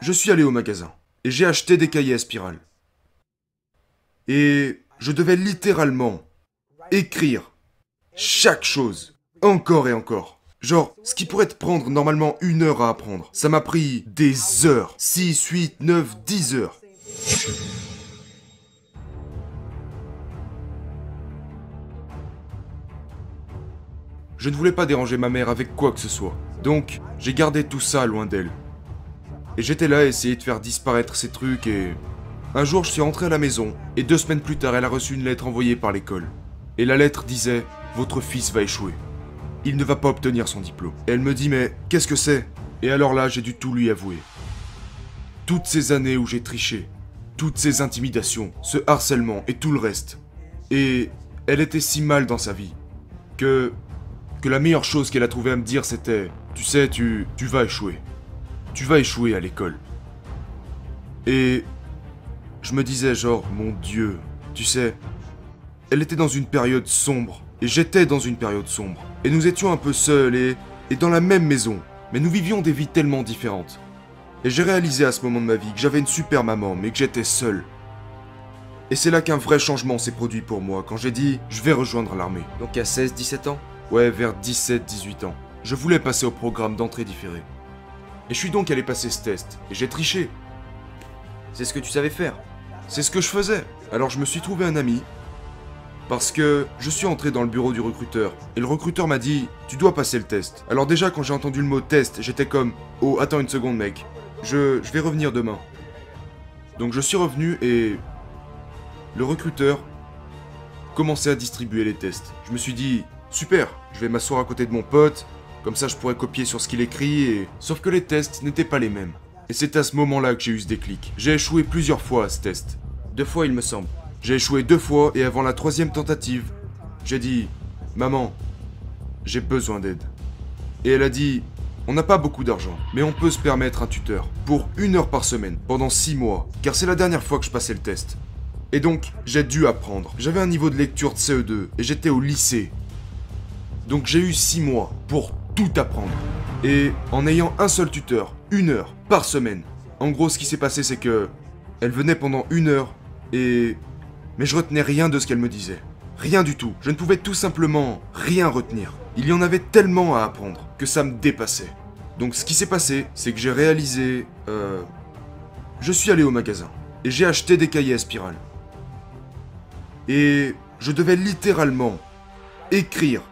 je suis allé au magasin et j'ai acheté des cahiers à spirale. Et je devais littéralement écrire chaque chose, encore et encore. Genre, ce qui pourrait te prendre normalement 1 heure à apprendre, ça m'a pris des heures. 6, 8, 9, 10 heures. Je ne voulais pas déranger ma mère avec quoi que ce soit. Donc, j'ai gardé tout ça loin d'elle. Et j'étais là à essayer de faire disparaître ces trucs et... Un jour, je suis rentré à la maison, et 2 semaines plus tard, elle a reçu une lettre envoyée par l'école. Et la lettre disait « Votre fils va échouer. Il ne va pas obtenir son diplôme. » Et elle me dit « Mais qu'est-ce que c'est ?» Et alors là, j'ai dû tout lui avouer. Toutes ces années où j'ai triché, toutes ces intimidations, ce harcèlement et tout le reste. Et elle était si mal dans sa vie que la meilleure chose qu'elle a trouvé à me dire c'était « Tu sais, tu vas échouer. Tu vas échouer à l'école. » Et je me disais genre, mon Dieu, tu sais, elle était dans une période sombre, et j'étais dans une période sombre. Et nous étions un peu seuls et dans la même maison, mais nous vivions des vies tellement différentes. Et j'ai réalisé à ce moment de ma vie que j'avais une super maman, mais que j'étais seul. Et c'est là qu'un vrai changement s'est produit pour moi, quand j'ai dit, je vais rejoindre l'armée. Donc à 16-17 ans? Ouais, vers 17-18 ans. Je voulais passer au programme d'entrée différée. Et je suis donc allé passer ce test, et j'ai triché. C'est ce que tu savais faire. C'est ce que je faisais. Alors je me suis trouvé un ami, parce que je suis entré dans le bureau du recruteur, et le recruteur m'a dit « Tu dois passer le test ». Alors déjà, quand j'ai entendu le mot test, j'étais comme « Oh, attends une seconde mec, je vais revenir demain ». Donc je suis revenu et... Le recruteur commençait à distribuer les tests. Je me suis dit « Super, je vais m'asseoir à côté de mon pote, comme ça je pourrais copier sur ce qu'il écrit et... » Sauf que les tests n'étaient pas les mêmes. Et c'est à ce moment-là que j'ai eu ce déclic. J'ai échoué plusieurs fois à ce test. 2 fois, il me semble. J'ai échoué 2 fois et avant la 3e tentative, j'ai dit « Maman, j'ai besoin d'aide. » Et elle a dit « On n'a pas beaucoup d'argent, mais on peut se permettre un tuteur pour 1 heure par semaine, pendant 6 mois, car c'est la dernière fois que je passais le test. » Et donc, j'ai dû apprendre. J'avais un niveau de lecture de CE2 et j'étais au lycée. Donc j'ai eu 6 mois pour tout apprendre. Et en ayant un seul tuteur, 1 heure par semaine. En gros, ce qui s'est passé, c'est que elle venait pendant 1 heure et... Mais je retenais rien de ce qu'elle me disait. Rien du tout. Je ne pouvais tout simplement rien retenir. Il y en avait tellement à apprendre que ça me dépassait. Donc ce qui s'est passé, c'est que j'ai réalisé... Je suis allé au magasin et j'ai acheté des cahiers à spirale. Et je devais littéralement écrire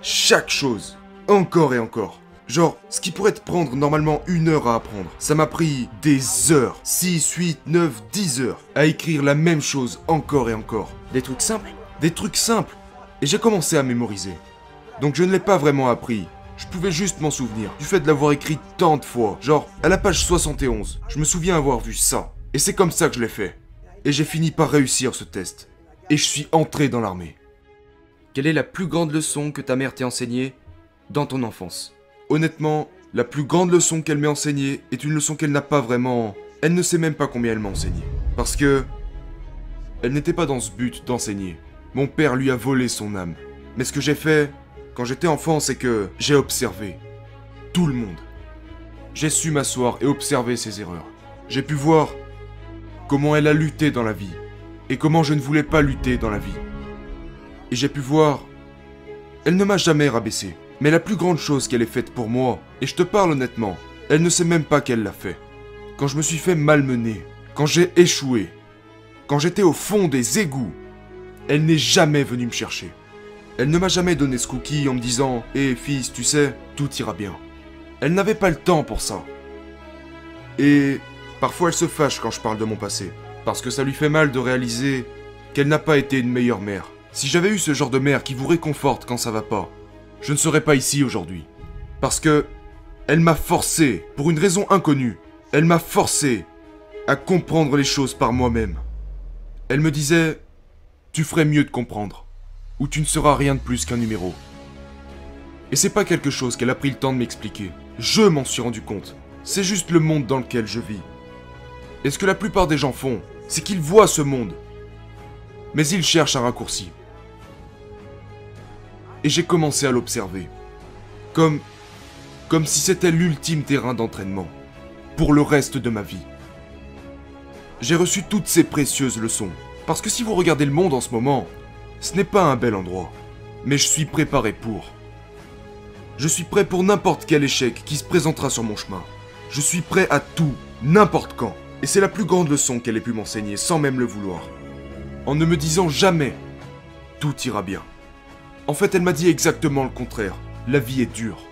chaque chose, encore et encore. Genre, ce qui pourrait te prendre normalement 1 heure à apprendre, ça m'a pris des heures, 6, 8, 9, 10 heures, à écrire la même chose encore et encore. Des trucs simples? Des trucs simples. Et j'ai commencé à mémoriser. Donc je ne l'ai pas vraiment appris. Je pouvais juste m'en souvenir, du fait de l'avoir écrit tant de fois. Genre, à la page 71, je me souviens avoir vu ça. Et c'est comme ça que je l'ai fait. Et j'ai fini par réussir ce test. Et je suis entré dans l'armée. Quelle est la plus grande leçon que ta mère t'ait enseignée dans ton enfance? Honnêtement, la plus grande leçon qu'elle m'ait enseignée est une leçon qu'elle n'a pas vraiment... Elle ne sait même pas combien elle m'a enseigné. Parce que... Elle n'était pas dans ce but d'enseigner. Mon père lui a volé son âme. Mais ce que j'ai fait, quand j'étais enfant, c'est que j'ai observé. Tout le monde. J'ai su m'asseoir et observer ses erreurs. J'ai pu voir comment elle a lutté dans la vie. Et comment je ne voulais pas lutter dans la vie. Et j'ai pu voir... Elle ne m'a jamais rabaissé. Mais la plus grande chose qu'elle ait faite pour moi, et je te parle honnêtement, elle ne sait même pas qu'elle l'a fait. Quand je me suis fait malmener, quand j'ai échoué, quand j'étais au fond des égouts, elle n'est jamais venue me chercher. Elle ne m'a jamais donné ce cookie en me disant « Hé fils, tu sais, tout ira bien ». Elle n'avait pas le temps pour ça. Et parfois elle se fâche quand je parle de mon passé, parce que ça lui fait mal de réaliser qu'elle n'a pas été une meilleure mère. Si j'avais eu ce genre de mère qui vous réconforte quand ça va pas, je ne serais pas ici aujourd'hui. Parce que elle m'a forcé, pour une raison inconnue, elle m'a forcé à comprendre les choses par moi-même. Elle me disait « Tu ferais mieux de comprendre, ou tu ne seras rien de plus qu'un numéro. » Et c'est pas quelque chose qu'elle a pris le temps de m'expliquer. Je m'en suis rendu compte. C'est juste le monde dans lequel je vis. Et ce que la plupart des gens font, c'est qu'ils voient ce monde, mais ils cherchent un raccourci. Et j'ai commencé à l'observer. Comme si c'était l'ultime terrain d'entraînement. pour le reste de ma vie. J'ai reçu toutes ces précieuses leçons, parce que si vous regardez le monde en ce moment, ce n'est pas un bel endroit, mais je suis préparé pour. Je suis prêt pour n'importe quel échec qui se présentera sur mon chemin. Je suis prêt à tout, n'importe quand. Et c'est la plus grande leçon qu'elle ait pu m'enseigner sans même le vouloir. En ne me disant jamais « tout ira bien ». En fait, elle m'a dit exactement le contraire. La vie est dure.